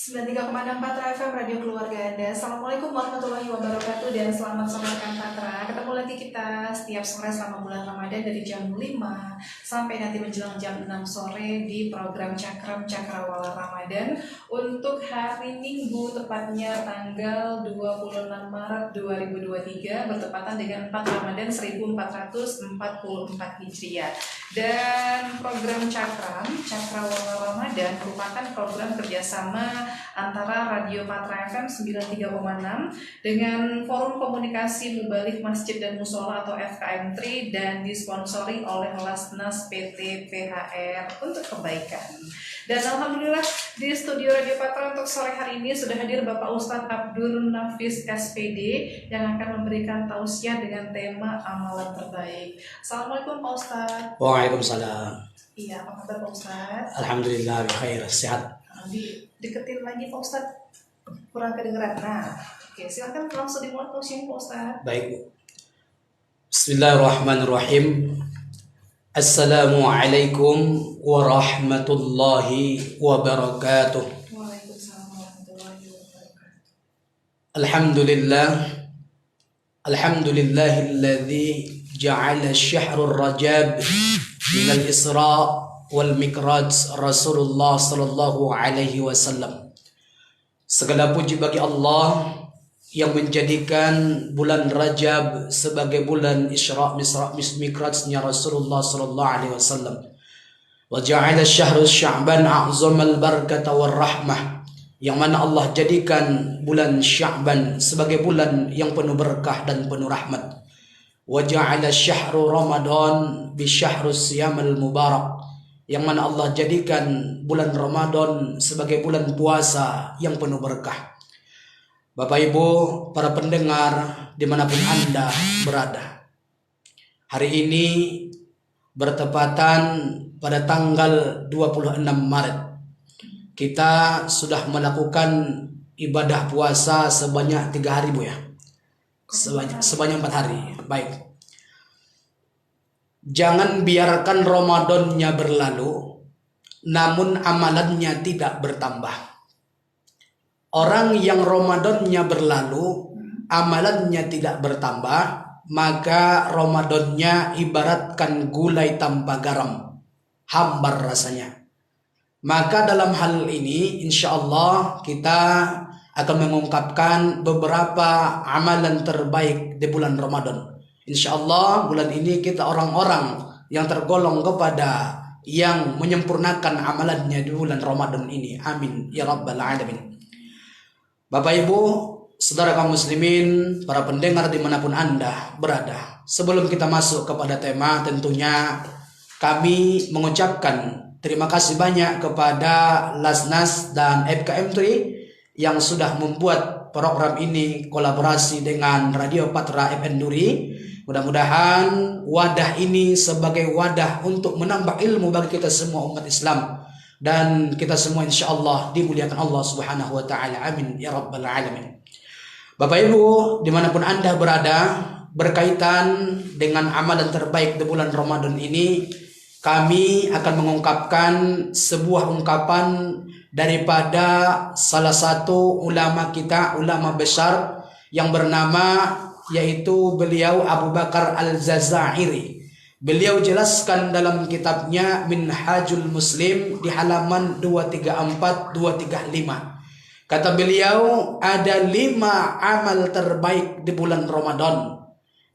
93,4 FM Radio Keluarga Anda. Assalamualaikum warahmatullahi wabarakatuh dan selamat sore rekan Patra. Ketemu lagi kita setiap sore selama bulan Ramadan dari jam 5 sampai nanti menjelang jam 6 sore di program Cakrawala Ramadan untuk hari Minggu tepatnya tanggal 26 Maret 2023 bertepatan dengan 4 Ramadan 1444 Hijriah. Dan program Cakrawala Ramadan merupakan program kerjasama antara Radio Patra FM 93,6 dengan Forum Komunikasi Mubalik Masjid dan Musola atau FKM 3 dan disponsori oleh Lasnas PT PHR untuk kebaikan. Dan alhamdulillah di studio Radio Patra untuk sore hari ini sudah hadir Bapak Ustadz Abdur Nafis SPD yang akan memberikan tausiah dengan tema amalan terbaik. Assalamualaikum Pak Ustadz. Waalaikumsalam. Iya, apa kabar Pak Ustadz? Alhamdulillah bikhair, sehat. Deketin lagi Pak Ustadz, kurang kedengeran. Nah, oke, silakan langsung dimulai tausiahnya Pak Ustadz. Baik. Bismillahirrahmanirrahim. Assalamualaikum warahmatullahi wabarakatuh. Waalaikumsalam warahmatullahi wabarakatuh. Alhamdulillahilladzi ja'ala syahrul rajab minal isra' wal mikraj Rasulullah sallallahu alaihi wasallam. Segala puji bagi Allah yang menjadikan bulan Rajab sebagai bulan Isra' Mikrajnya Rasulullah sallallahu alaihi wasallam. Wa ja'ala syahrul Sya'ban a'zamal barakata war rahmah, yang mana Allah jadikan bulan Sya'ban sebagai bulan yang penuh berkah dan penuh rahmat. Wa ja'ala syahru Ramadan bi syahrus siyamal mubarak, yang mana Allah jadikan bulan Ramadan sebagai bulan puasa yang penuh berkah. Bapak Ibu, para pendengar dimanapun Anda berada, hari ini bertepatan pada tanggal 26 Maret. Kita sudah melakukan ibadah puasa sebanyak 3 hari, Bu ya? Sebanyak 4 hari. Baik. Jangan biarkan Ramadannya berlalu, namun amalannya tidak bertambah. Orang yang Ramadannya berlalu, amalannya tidak bertambah, maka Ramadannya ibaratkan gulai tanpa garam, hambar rasanya. Maka dalam hal ini insya Allah kita akan mengungkapkan beberapa amalan terbaik di bulan Ramadan. Insya Allah bulan ini kita orang-orang yang tergolong kepada yang menyempurnakan amalannya di bulan Ramadan ini. Amin ya rabbal alamin. Bapak Ibu, saudara kaum muslimin, para pendengar dimanapun Anda berada, sebelum kita masuk kepada tema, tentunya kami mengucapkan terima kasih banyak kepada Lasnas dan FKM 3 yang sudah membuat program ini kolaborasi dengan Radio Patra FM Duri. Mudah-mudahan wadah ini sebagai wadah untuk menambah ilmu bagi kita semua umat Islam, dan kita semua insya Allah dimuliakan Allah subhanahu wa ta'ala. Amin ya rabbal alamin. Bapak Ibu dimanapun Anda berada, berkaitan dengan amalan terbaik di bulan Ramadan ini, kami akan mengungkapkan sebuah ungkapan daripada salah satu ulama kita, ulama besar yang bernama, yaitu beliau Abu Bakar Al-Jazairi. Beliau jelaskan dalam kitabnya Minhajul Muslim di halaman 234-235. Kata beliau, ada 5 amal terbaik di bulan Ramadan.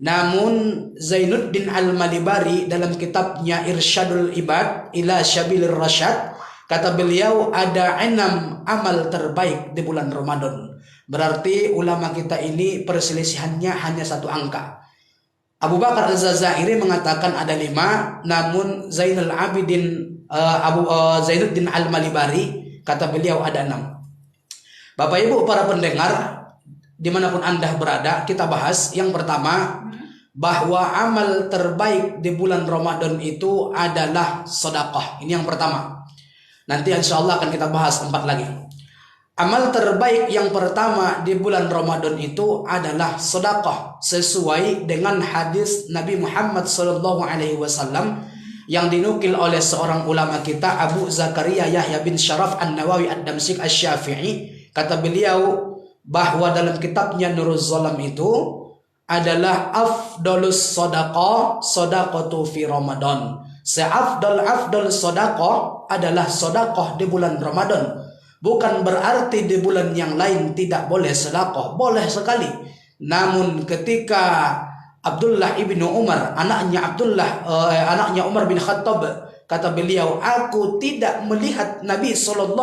Namun Zainuddin Al-Malibari dalam kitabnya Irsyadul Ibad ila Syabilir Rasyad, kata beliau ada 6 amal terbaik di bulan Ramadan. Berarti ulama kita ini perselisihannya hanya 1 angka. Abu Bakar Al-Jazairi mengatakan ada 5, namun Zainul Abidin Zainuddin Al-Malibari kata beliau ada 6. Bapak Ibu para pendengar dimanapun Anda berada, kita bahas yang pertama, bahwa amal terbaik di bulan Ramadan itu adalah sedekah. Ini yang pertama. Nanti insya Allah akan kita bahas 4 lagi. Amal terbaik yang pertama di bulan Ramadan itu adalah sedekah, sesuai dengan hadis Nabi Muhammad SAW yang dinukil oleh seorang ulama kita, Abu Zakaria Yahya bin Syaraf An-Nawawi Ad-Damsyik Asy-Syafi'i. Kata beliau bahwa dalam kitabnya Nuruz Zalam itu adalah afdolus sodaqah sodaqatu fi Ramadan. Seafdal sodaqah adalah sodaqah di bulan Ramadan. Bukan berarti di bulan yang lain tidak boleh sedekah, boleh sekali. Namun ketika Abdullah ibnu Umar, anaknya Umar bin Khattab, kata beliau, aku tidak melihat Nabi SAW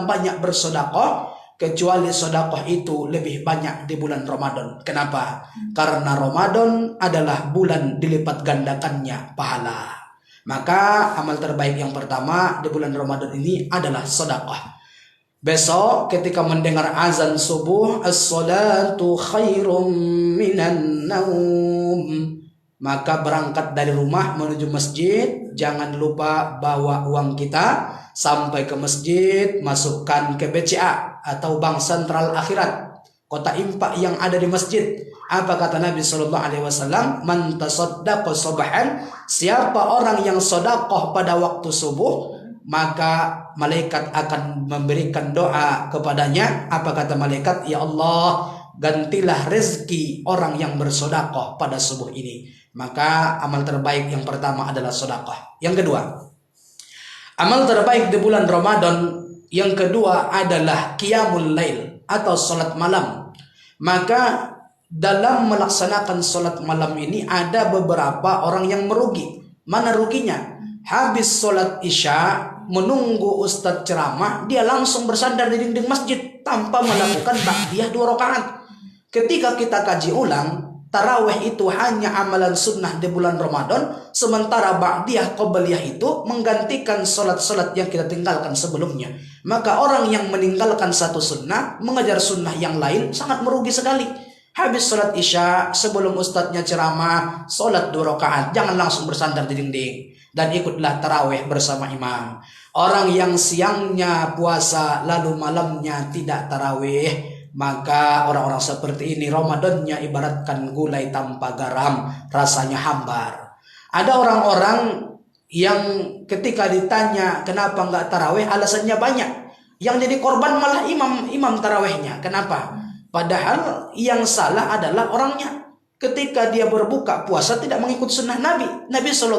banyak bersedekah kecuali sedekah itu lebih banyak di bulan Ramadan. Kenapa? Karena Ramadan adalah bulan dilipat gandakannya pahala. Maka amal terbaik yang pertama di bulan Ramadan ini adalah sedekah. Besok ketika mendengar azan subuh, as-salatu khairum minan naum, maka berangkat dari rumah menuju masjid. Jangan lupa bawa uang kita sampai ke masjid, masukkan ke BCA atau Bank Sentral Akhirat, kota infak yang ada di masjid. Apa kata Nabi SAW? Man tasaddaqa subhan, siapa orang yang sedekah pada waktu subuh, maka malaikat akan memberikan doa kepadanya. Apa kata malaikat? Ya Allah, gantilah rezeki orang yang bersedekah pada subuh ini. Maka amal terbaik yang pertama adalah sedekah. Yang kedua, amal terbaik di bulan Ramadan yang kedua adalah qiyamul lail atau salat malam. Maka dalam melaksanakan salat malam ini ada beberapa orang yang merugi. Mana ruginya? Habis salat Isya, menunggu Ustadz ceramah, dia langsung bersandar di dinding masjid tanpa melakukan ba'diyah 2 rakaat. Ketika kita kaji ulang, tarawih itu hanya amalan sunnah di bulan Ramadan, sementara ba'diyah qobliyah itu menggantikan salat-salat yang kita tinggalkan sebelumnya. Maka orang yang meninggalkan satu sunnah, mengejar sunnah yang lain sangat merugi sekali. Habis salat Isya, sebelum ustadznya ceramah, salat 2 rakaat, jangan langsung bersandar di dinding, dan ikutlah tarawih bersama imam. Orang yang siangnya puasa lalu malamnya tidak tarawih, maka orang-orang seperti ini Ramadannya ibaratkan gulai tanpa garam, rasanya hambar. Ada orang-orang yang ketika ditanya kenapa nggak tarawih, alasannya banyak. Yang jadi korban malah imam tarawihnya. Kenapa? Padahal yang salah adalah orangnya. Ketika dia berbuka puasa tidak mengikut sunnah Nabi. Nabi SAW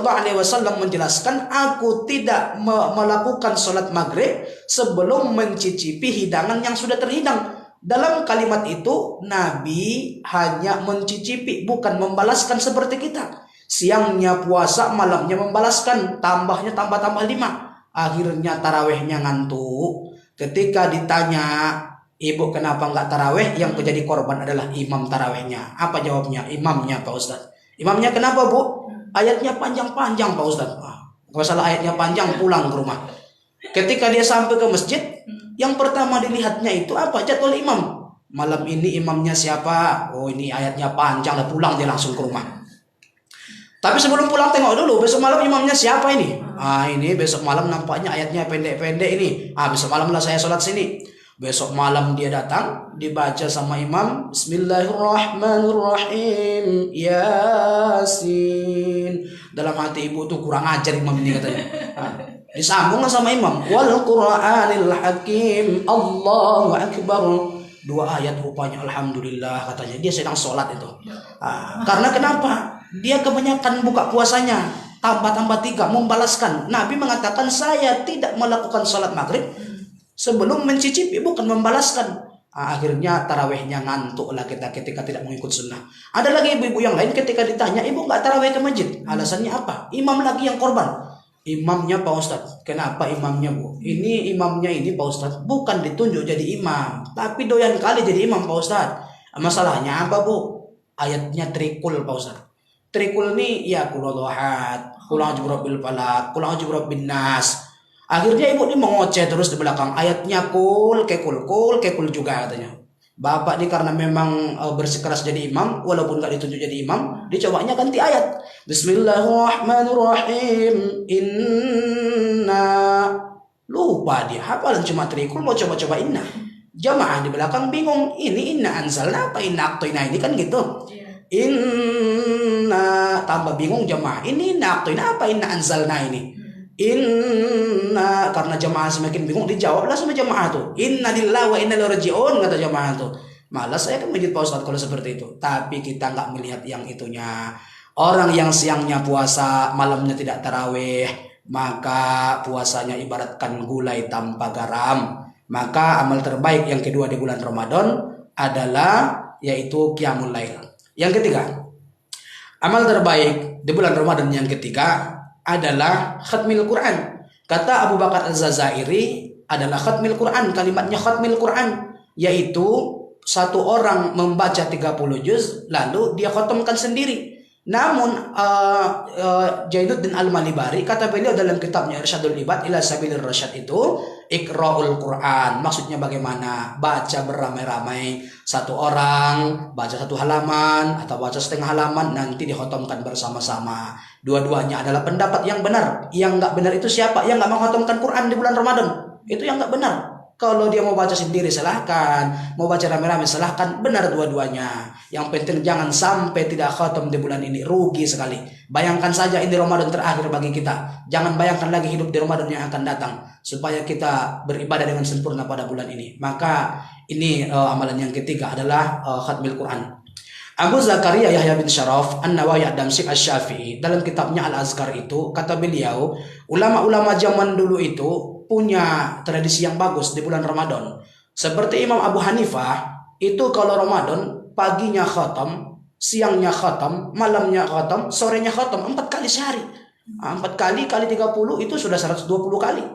menjelaskan, aku tidak melakukan sholat maghrib sebelum mencicipi hidangan yang sudah terhidang. Dalam kalimat itu Nabi hanya mencicipi, bukan membalaskan seperti kita. Siangnya puasa, malamnya membalaskan, tambahnya tambah 5. Akhirnya tarawihnya ngantuk. Ketika ditanya, ibu kenapa nggak tarawih? Yang menjadi korban adalah imam tarawihnya. Apa jawabnya? Imamnya Pak Ustadz. Imamnya kenapa Bu? Ayatnya panjang-panjang Pak Ustadz. Masalah ayatnya panjang, pulang ke rumah. Ketika dia sampai ke masjid, yang pertama dilihatnya itu apa? Jadwal imam. Malam ini imamnya siapa? Oh ini ayatnya panjang, lah pulang dia langsung ke rumah. Tapi sebelum pulang tengok dulu, besok malam imamnya siapa ini? Ini besok malam nampaknya ayatnya pendek-pendek ini. Besok malam lah saya sholat sini. Besok malam dia datang, dibaca sama imam, Bismillahirrahmanirrahim, Yasin. Dalam hati ibu tuh kurang ajar imam ini katanya. Disambung sama imam, wal Qur'anil Hakim, Allahu Akbar. 2 ayat rupanya, alhamdulillah katanya. Dia sedang sholat itu. Karena kenapa? Dia kebanyakan buka puasanya, tambah 3, membalaskan. Nabi mengatakan, saya tidak melakukan sholat maghrib sebelum mencicipi, bukan membalaskan. Akhirnya tarawihnya ngantuk lah kita ketika tidak mengikut sunnah. Ada lagi ibu-ibu yang lain ketika ditanya, ibu nggak tarawih ke masjid, alasannya apa? Imam lagi yang korban. Imamnya Pak Ustadz. Kenapa imamnya Bu? Ini imamnya ini Pak Ustadz bukan ditunjuk jadi imam, tapi doyan kali jadi imam Pak Ustadz. Masalahnya apa Bu? Ayatnya trikul Pak Ustadz. Trikul ini ya kulodhat, kulang jubrobil falak, kulang jubrobil nas. Akhirnya ibu ini mengoceh terus di belakang. Ayatnya kul juga katanya. Bapak ini karena memang bersikeras jadi imam, walaupun gak ditunjuk jadi imam, dicobanya ganti ayat. Bismillahirrahmanirrahim. Inna. Lupa dia, hafalan cuma trikul, mau coba-coba inna. Jamaah di belakang bingung, ini inna anzalna apa inna aktoina ini kan gitu. Inna, tambah bingung jemaah. Ini apa inna anzalna ini? Inna, karena jemaah semakin bingung, dijawablah sama jemaah tuh. Inna lillahi wa inna ilaihi raji'un, kata jemaah tuh. Malas saya ke masjid Pak Ustadz kalau seperti itu. Tapi kita nggak melihat yang itunya. Orang yang siangnya puasa, malamnya tidak tarawih, maka puasanya ibaratkan gulai tanpa garam. Maka amal terbaik yang kedua di bulan Ramadan adalah yaitu qiyamul lail. Yang ketiga, amal terbaik di bulan Ramadan yang ketiga adalah khatmil Quran. Kata Abu Bakar Az-Zazairi adalah khatmil Quran, kalimatnya khatmil Quran, yaitu satu orang membaca 30 juz lalu dia khatamkan sendiri. Namun Jainuddin Al-Malibari kata beliau dalam kitabnya Irsyadul Ibad ila Sabilir Rasyad itu Iqra'ul Quran, maksudnya bagaimana? Baca beramai-ramai, satu orang baca satu halaman atau baca setengah halaman, nanti dikhatamkan bersama-sama. Dua-duanya adalah pendapat yang benar. Yang nggak benar itu siapa? Yang nggak menghatamkan Quran di bulan Ramadan. Itu yang nggak benar. Kalau dia mau baca sendiri silahkan, mau baca rame-rame silahkan, benar dua-duanya. Yang penting jangan sampai tidak khatam di bulan ini, rugi sekali. Bayangkan saja ini Ramadan terakhir bagi kita. Jangan bayangkan lagi hidup di Ramadan yang akan datang, supaya kita beribadah dengan sempurna pada bulan ini. Maka ini amalan yang ketiga adalah khatmil Quran. Abu Zakaria Yahya bin Syaraf An-Nawawi Ad-Damsyik Asy-Syafi'i dalam kitabnya Al-Azkar itu kata beliau, ulama-ulama zaman dulu itu punya tradisi yang bagus di bulan Ramadan. Seperti Imam Abu Hanifah itu kalau Ramadan paginya khatam, siangnya khatam, malamnya khatam, sorenya khatam 4 kali sehari. 4 kali kali 30 itu sudah 120 kali.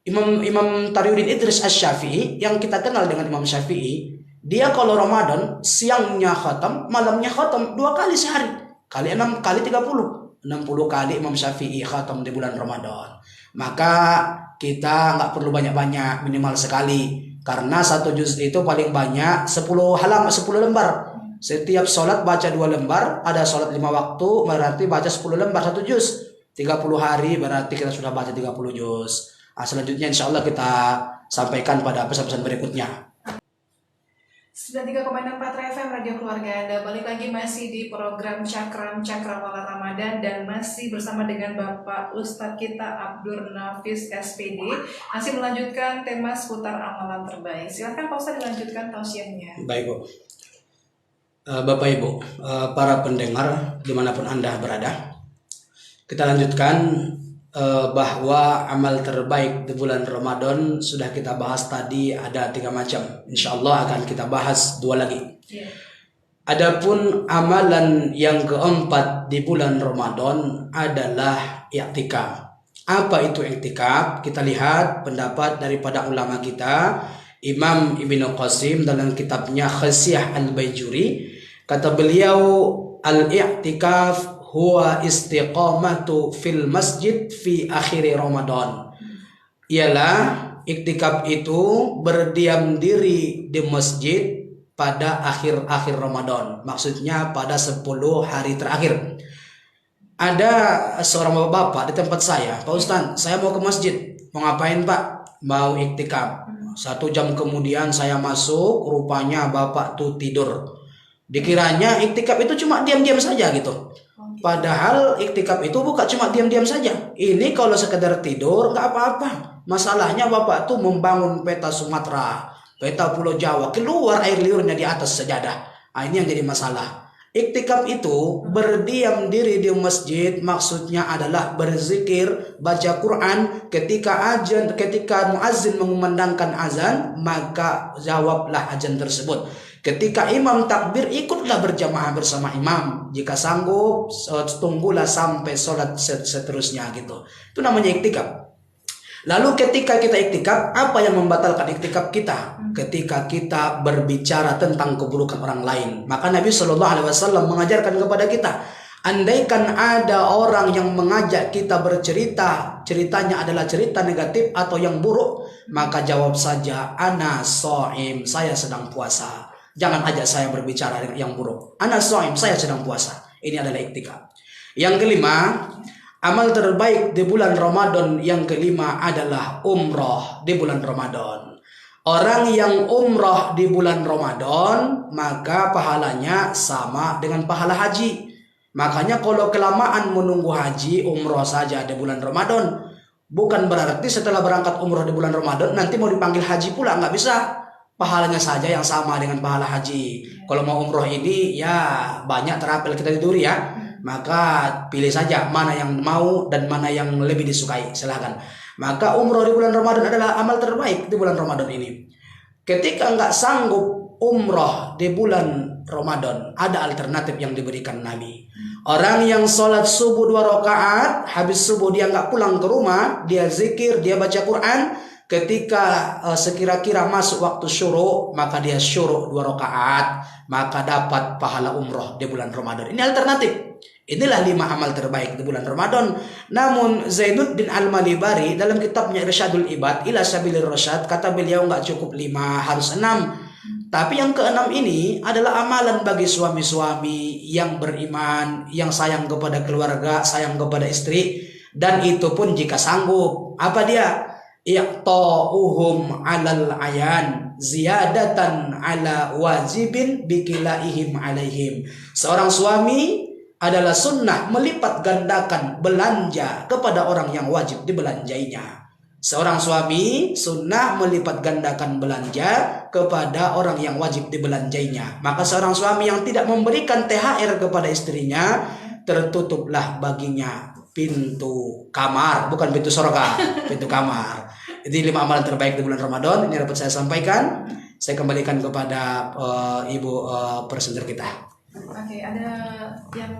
Imam Tariuddin Idris Asy-Syafi'i yang kita kenal dengan Imam Syafi'i, dia kalau Ramadan siangnya khatam, malamnya khatam 2 kali sehari. Kali 6 kali 30. 60 kali Imam Syafi'i khatam di bulan Ramadan. Maka kita nggak perlu banyak-banyak, minimal sekali. Karena satu juz itu paling banyak 10 halaman, 10 lembar. Setiap sholat baca 2 lembar, ada sholat 5 waktu, berarti baca 10 lembar, 1 juz. 30 hari berarti kita sudah baca 30 juz. Selanjutnya insya Allah kita sampaikan pada pesan-pesan berikutnya. 93,6 Patra FM Radio Keluarga Anda. Balik lagi masih di program Cakrawala Ramadan dan masih bersama dengan Bapak Ustadz kita Abdur Nafis SPD, masih melanjutkan tema seputar amalan terbaik. Silakan Pak Ustadz dilanjutkan tausiahnya. Baik Bu. Bapak Ibu, para pendengar dimanapun Anda berada, kita lanjutkan bahwa amal terbaik di bulan Ramadan sudah kita bahas tadi, ada 3 macam. Insya Allah akan kita bahas 2 lagi. Adapun amalan yang keempat di bulan Ramadan adalah i'tikaf. Apa itu i'tikaf? Kita lihat pendapat daripada ulama kita, Imam Ibnu Qasim dalam kitabnya Khasyah Al-Baijuri. Kata beliau, al-i'tikaf huwa istiqamatu fil masjid fi akhir Ramadan. Ialah iktikaf itu berdiam diri di masjid pada akhir-akhir Ramadan. Maksudnya pada 10 hari terakhir. Ada seorang bapak di tempat saya, Pak Ustadz, saya mau ke masjid. Mau ngapain Pak? Mau iktikaf. 1 jam kemudian saya masuk, rupanya bapak tuh tidur. Dikiranya iktikaf itu cuma diam-diam saja gitu. Padahal iktikaf itu bukan cuma diam-diam saja. Ini kalau sekedar tidur nggak apa-apa. Masalahnya bapak tuh membangun peta Sumatera, peta Pulau Jawa, keluar air liurnya di atas sajadah. Ini yang jadi masalah. Iktikaf itu berdiam diri di masjid, maksudnya adalah berzikir, baca Quran. Ketika muazzin mengumandangkan azan, maka jawablah azan tersebut. Ketika imam takbir, ikutlah berjamaah bersama imam. Jika sanggup, tunggulah sampai sholat seterusnya gitu. Itu namanya iktikaf. Lalu ketika kita iktikaf, apa yang membatalkan iktikaf kita? Ketika kita berbicara tentang keburukan orang lain. Maka Nabi SAW mengajarkan kepada kita, andaikan ada orang yang mengajak kita bercerita, ceritanya adalah cerita negatif atau yang buruk, maka jawab saja, ana shaim, saya sedang puasa. Jangan ajak saya berbicara yang buruk. Ana shaim, saya sedang puasa. Ini adalah iktikaf. Yang kelima, amal terbaik di bulan Ramadan yang kelima adalah umroh di bulan Ramadan. Orang yang umroh di bulan Ramadan, maka pahalanya sama dengan pahala haji. Makanya kalau kelamaan menunggu haji, umroh saja di bulan Ramadan, bukan berarti setelah berangkat umroh di bulan Ramadan nanti mau dipanggil haji pula, nggak bisa. Pahalanya saja yang sama dengan pahala haji. Kalau mau umroh ini ya banyak terapel kita tiduri ya. Maka pilih saja mana yang mau dan mana yang lebih disukai, silahkan. Maka umroh di bulan Ramadan adalah amal terbaik di bulan Ramadan ini. Ketika nggak sanggup umroh di bulan Ramadan, ada alternatif yang diberikan Nabi. Orang yang sholat subuh 2 rakaat, habis subuh dia nggak pulang ke rumah, dia zikir, dia baca Quran. Ketika sekira-kira masuk waktu syuruk, maka dia syuruk 2 rakaat, maka dapat pahala umroh di bulan Ramadan. Ini alternatif. Inilah 5 amal terbaik di bulan Ramadan. Namun Zainuddin Al-Malibari dalam kitabnya Irsyadul Ibad ila Sabilir Rasyad, kata beliau nggak cukup 5, harus 6. Tapi yang ke-6 ini adalah amalan bagi suami-suami yang beriman, yang sayang kepada keluarga, sayang kepada istri, dan itu pun jika sanggup. Apa dia? Iqta'uhum 'alal ayan ziyadatan 'ala wajibin bikilaihim 'alaihim. Seorang suami adalah sunnah melipat gandakan belanja kepada orang yang wajib dibelanjainya. Seorang suami sunnah melipat gandakan belanja kepada orang yang wajib dibelanjainya. Maka seorang suami yang tidak memberikan THR kepada istrinya, tertutuplah baginya pintu kamar, bukan pintu surga, pintu kamar. Ini 5 amalan terbaik di bulan Ramadan. Ini dapat saya sampaikan. Saya kembalikan kepada ibu presenter kita. Oke, ada yang